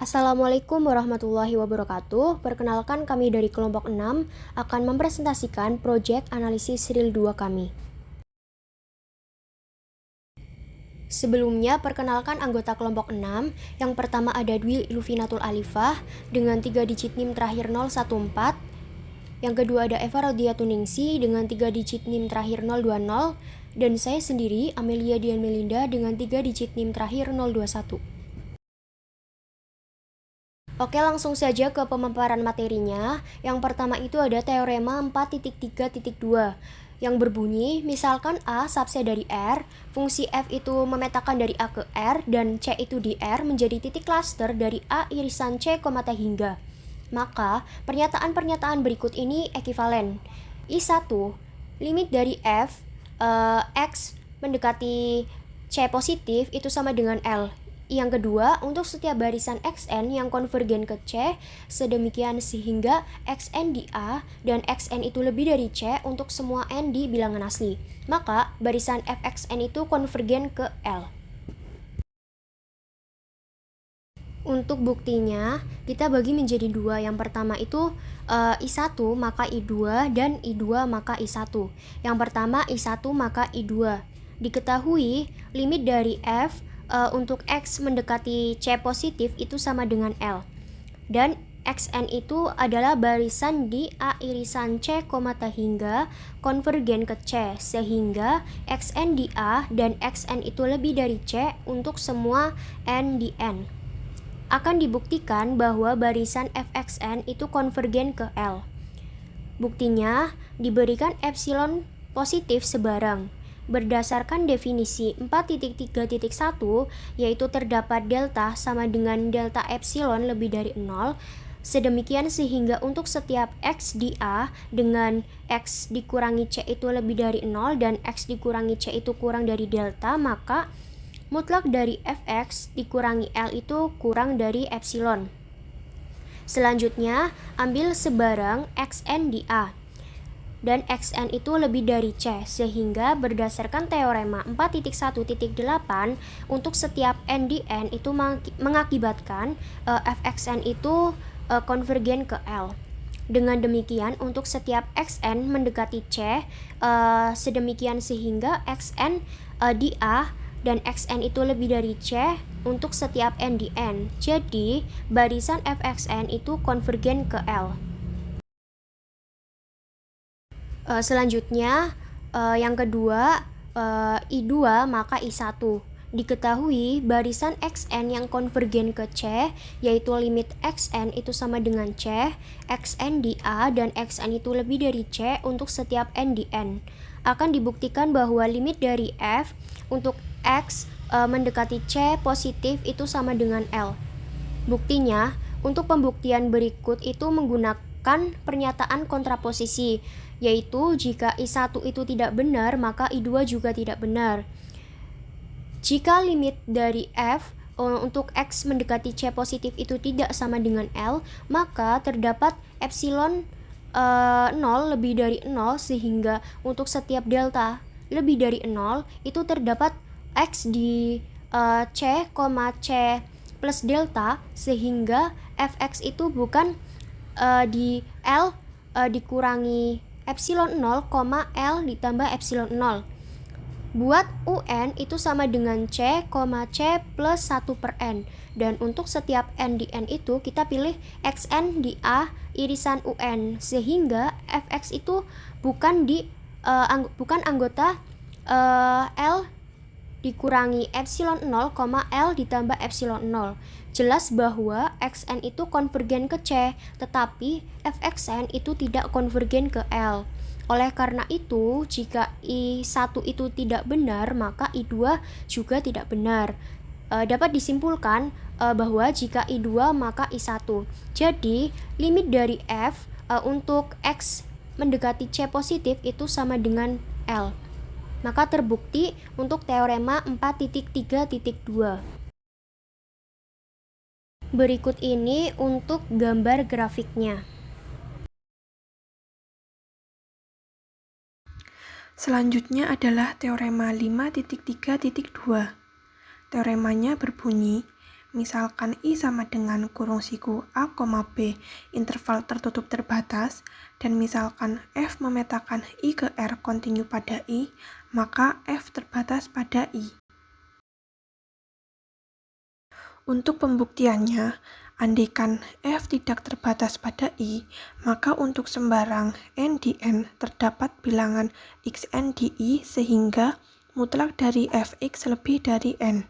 Assalamualaikum warahmatullahi wabarakatuh. Perkenalkan kami dari kelompok 6 akan mempresentasikan proyek analisis real 2 kami. Sebelumnya, perkenalkan anggota kelompok 6. Yang pertama ada Dwi Luvinatul Alifah dengan 3 digit NIM terakhir 014. Yang kedua ada Eva Rodiatuningsi dengan 3 digit NIM terakhir 020. Dan saya sendiri, Amelia Dian Melinda dengan 3 digit NIM terakhir 021. Oke, langsung saja ke pemaparan materinya. Yang pertama itu ada teorema 4.3.2 yang berbunyi, misalkan A subset dari R, fungsi F itu memetakan dari A ke R, dan C itu di R menjadi titik cluster dari A irisan C, T hingga. Maka, pernyataan-pernyataan berikut ini ekivalen. I1, limit dari F, X mendekati C positif itu sama dengan L. Yang kedua, untuk setiap barisan XN yang konvergen ke C, sedemikian sehingga XN di A dan XN itu lebih dari C untuk semua N di bilangan asli. Maka, barisan FXN itu konvergen ke L. Untuk buktinya, kita bagi menjadi dua. Yang pertama itu I1 maka I2 dan I2 maka I1. Yang pertama I1 maka I2. Diketahui limit dari F untuk X mendekati C positif itu sama dengan L. Dan XN itu adalah barisan di A irisan C, T hingga konvergen ke C, sehingga XN di A dan XN itu lebih dari C untuk semua N di N. Akan dibuktikan bahwa barisan FXN itu konvergen ke L. Buktinya diberikan epsilon positif sebarang. Berdasarkan definisi 4.3.1, yaitu terdapat delta sama dengan delta epsilon lebih dari 0, sedemikian sehingga untuk setiap X di A dengan X dikurangi C itu lebih dari 0 dan X dikurangi C itu kurang dari delta, maka mutlak dari Fx dikurangi L itu kurang dari epsilon. Selanjutnya, ambil sebarang Xn di A dan Xn itu lebih dari C, sehingga berdasarkan teorema 4.1.8 untuk setiap N di N itu mengakibatkan Fxn itu konvergen ke L. Dengan demikian, untuk setiap Xn mendekati C, sedemikian sehingga Xn di A dan Xn itu lebih dari C untuk setiap N di N. Jadi, barisan Fxn itu konvergen ke L. Selanjutnya, yang kedua, I2 maka I1. Diketahui barisan Xn yang konvergen ke C, yaitu limit Xn itu sama dengan C, Xn di A dan Xn itu lebih dari C untuk setiap N di N. Akan dibuktikan bahwa limit dari F untuk X mendekati C positif itu sama dengan L. Buktinya, untuk pembuktian berikut itu menggunakan pernyataan kontraposisi, yaitu jika I1 itu tidak benar, maka I2 juga tidak benar. Jika limit dari F untuk X mendekati C positif itu tidak sama dengan L, maka terdapat epsilon 0 lebih dari 0, sehingga untuk setiap delta lebih dari 0 itu terdapat X di C, C plus delta, sehingga Fx itu bukan di L dikurangi epsilon 0, L ditambah epsilon 0. Buat UN itu sama dengan C, C plus 1 per N. Dan untuk setiap N di N itu kita pilih XN di A irisan UN, sehingga Fx itu bukan bukan anggota L dikurangi epsilon 0, L ditambah epsilon 0. Jelas bahwa Xn itu konvergen ke C, tetapi Fxn itu tidak konvergen ke L. Oleh karena itu, jika I1 itu tidak benar, maka I2 juga tidak benar. Dapat disimpulkan bahwa jika I2 maka I1. Jadi, limit dari F untuk X mendekati C positif itu sama dengan L. Maka terbukti untuk teorema 4.3.2. Berikut ini untuk gambar grafiknya. Selanjutnya adalah teorema 5.3.2. Teoremanya berbunyi, misalkan I sama dengan kurung siku A, B, interval tertutup terbatas, dan misalkan F memetakan I ke R kontinu pada I, maka F terbatas pada I. Untuk pembuktiannya, andaikan F tidak terbatas pada I, maka untuk sembarang N di N terdapat bilangan Xn di I sehingga mutlak dari Fx lebih dari N.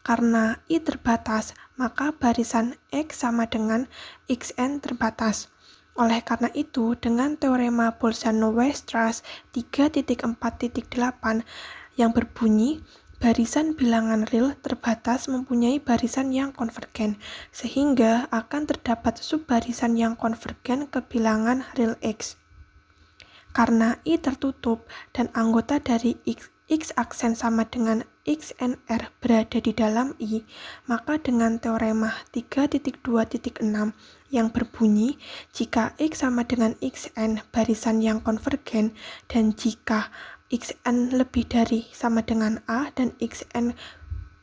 Karena I terbatas, maka barisan X sama dengan Xn terbatas. Oleh karena itu, dengan teorema Bolzano-Weierstrass 3.4.8 yang berbunyi, barisan bilangan real terbatas mempunyai barisan yang konvergen, sehingga akan terdapat subbarisan yang konvergen ke bilangan real X. Karena I tertutup dan anggota dari X aksen sama dengan XNR berada di dalam I, maka dengan teorema 3.2.6 yang berbunyi, jika X sama dengan XN barisan yang konvergen, dan jika XN lebih dari sama dengan A dan XN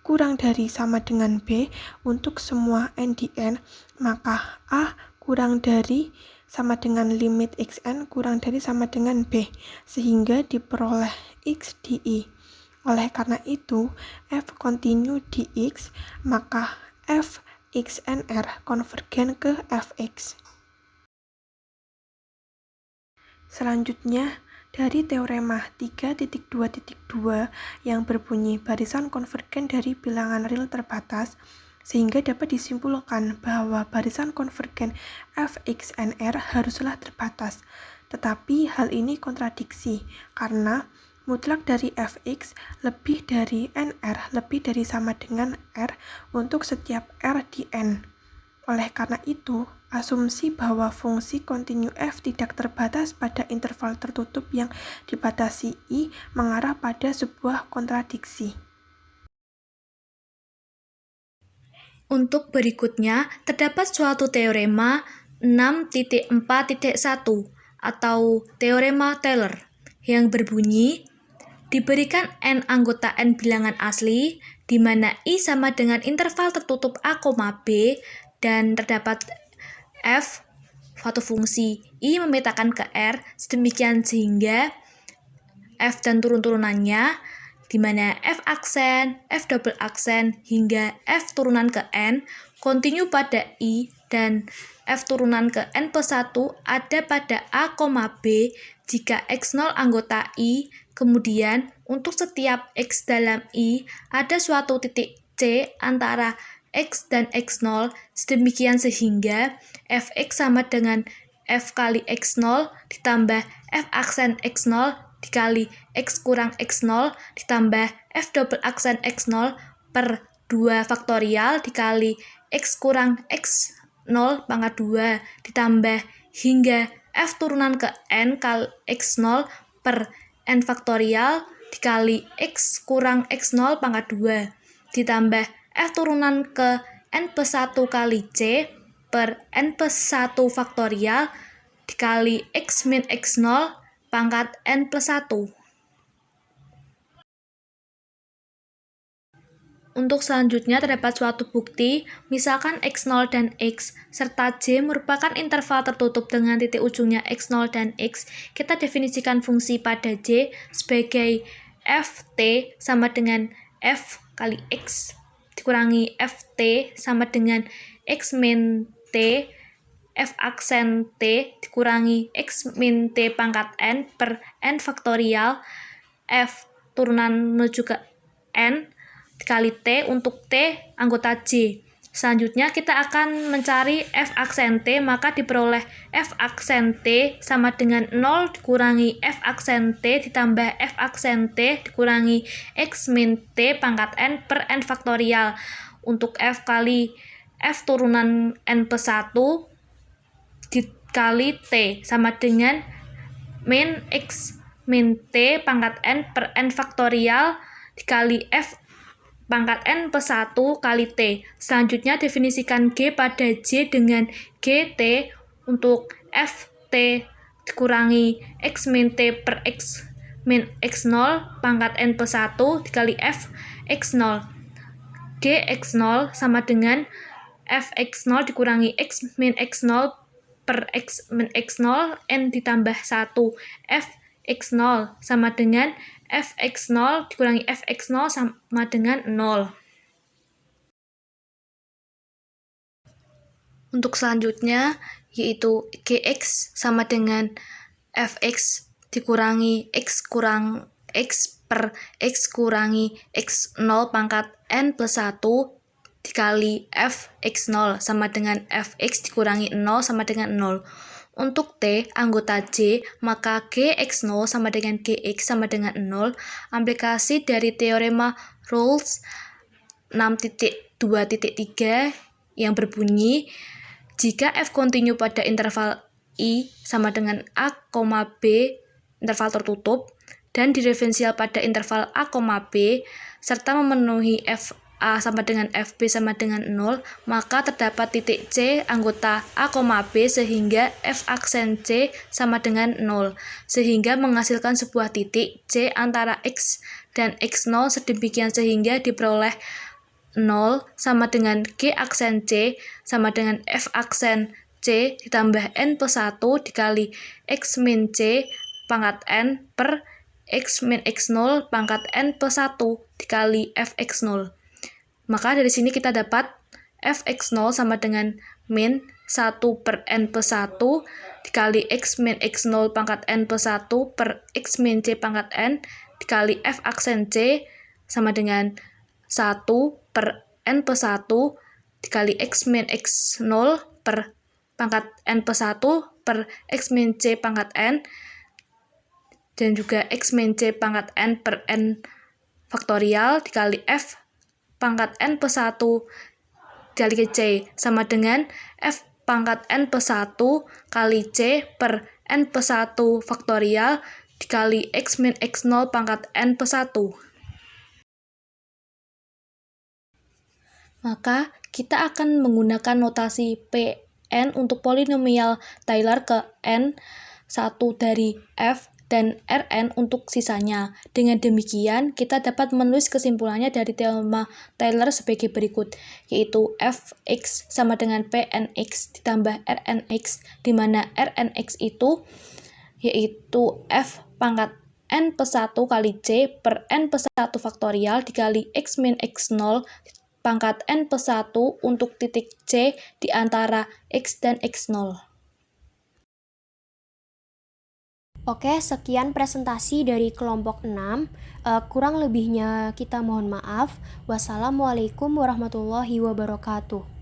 kurang dari sama dengan B untuk semua N di N, maka A kurang dari sama dengan limit Xn kurang dari sama dengan B, sehingga diperoleh X di I. Oleh karena itu, F kontinu di X, maka F XNR konvergen ke Fx. Selanjutnya, dari teorema 3.2.2 yang berbunyi barisan konvergen dari bilangan real terbatas, sehingga dapat disimpulkan bahwa barisan konvergen Fxnr haruslah terbatas. Tetapi hal ini kontradiksi, karena mutlak dari Fx lebih dari Nr lebih dari sama dengan R untuk setiap R di N. Oleh karena itu, asumsi bahwa fungsi kontinu F tidak terbatas pada interval tertutup yang dibatasi I mengarah pada sebuah kontradiksi. Untuk berikutnya, terdapat suatu teorema 6.4.1 atau teorema Taylor yang berbunyi, diberikan N anggota N bilangan asli, di mana I sama dengan interval tertutup A, B, dan terdapat F suatu fungsi I memetakan ke R sedemikian sehingga F dan turun-turunannya, di mana F aksen, F double aksen, hingga F turunan ke N, kontinu pada I, dan F turunan ke N plus 1 ada pada A, B, jika X0 anggota I, kemudian untuk setiap X dalam I, ada suatu titik C antara X dan X0, sedemikian sehingga Fx sama dengan F kali X0 ditambah F aksen X0 dikali X kurang X0 ditambah F double aksen X0 per 2 faktorial dikali X kurang X0 pangkat 2 ditambah hingga F turunan ke N kali X0 per N faktorial dikali X kurang X0 pangkat 2 ditambah F turunan ke N plus 1 kali C per N plus 1 faktorial dikali X min X0 pangkat N plus 1. Untuk selanjutnya terdapat suatu bukti, misalkan X0 dan X serta J merupakan interval tertutup dengan titik ujungnya X0 dan X. Kita definisikan fungsi pada J sebagai Ft sama dengan F kali X dikurangi Ft sama dengan X min T F aksen T dikurangi X min T pangkat N per N faktorial F turunan menuju ke N dikali T untuk T anggota J. Selanjutnya kita akan mencari F aksen T, maka diperoleh F aksen T sama dengan 0 dikurangi F aksen T ditambah F aksen T dikurangi X min T pangkat N per N faktorial. Untuk F kali F turunan N plus 1 dikali T sama dengan min X min T pangkat N per N faktorial dikali F pangkat N plus 1 kali T. Selanjutnya definisikan G pada J dengan GT untuk Ft dikurangi X min T per X min X0 pangkat N plus 1 dikali F X0 Gx0 sama dengan Fx0 dikurangi X min X0 per X min X0 N ditambah 1. Fx0 sama dengan Fx0 dikurangi Fx0 sama dengan 0. Untuk selanjutnya yaitu Gx sama dengan Fx dikurangi X kurang X per X kurangi X0 pangkat N plus 1 dikali Fx0 sama dengan Fx dikurangi 0 sama dengan 0. Untuk T anggota J, maka Gx0 sama dengan Gx sama dengan 0. Aplikasi dari teorema Rawls 6.2.3 yang berbunyi, jika F kontinu pada interval I sama dengan A, B, interval tertutup, dan diferensial pada interval A, B, serta memenuhi F A sama dengan FB sama dengan 0, maka terdapat titik C anggota A, B sehingga F aksen C sama dengan 0, sehingga menghasilkan sebuah titik C antara X dan X0 sedemikian sehingga diperoleh 0 sama dengan G aksen C sama dengan F aksen C ditambah N plus 1 dikali X min C pangkat N per X min X0 pangkat N plus 1 dikali Fx0. Maka dari sini kita dapat Fx0 sama dengan min 1 per N plus 1 dikali X min X0 pangkat N plus 1 per X min C pangkat N dikali F aksen C sama dengan 1 per N plus 1 dikali X min X0 per pangkat N plus 1 per X min C pangkat N dan juga X min C pangkat N per N faktorial dikali F pangkat N plus 1 dikali C sama dengan F pangkat N plus 1 kali C per N plus 1 faktorial dikali X min X0 pangkat N plus 1. Maka kita akan menggunakan notasi Pn untuk polinomial Taylor ke N 1 dari F dan Rn untuk sisanya. Dengan demikian, kita dapat menulis kesimpulannya dari teorema Taylor sebagai berikut, yaitu Fx sama dengan Pnx ditambah Rnx, di mana Rnx itu yaitu F pangkat N plus 1 kali C per N plus 1 faktorial dikali X min X0 pangkat N plus 1 untuk titik C di antara X dan X0. Oke, sekian presentasi dari kelompok 6. Kurang lebihnya kita mohon maaf. Wassalamualaikum warahmatullahi wabarakatuh.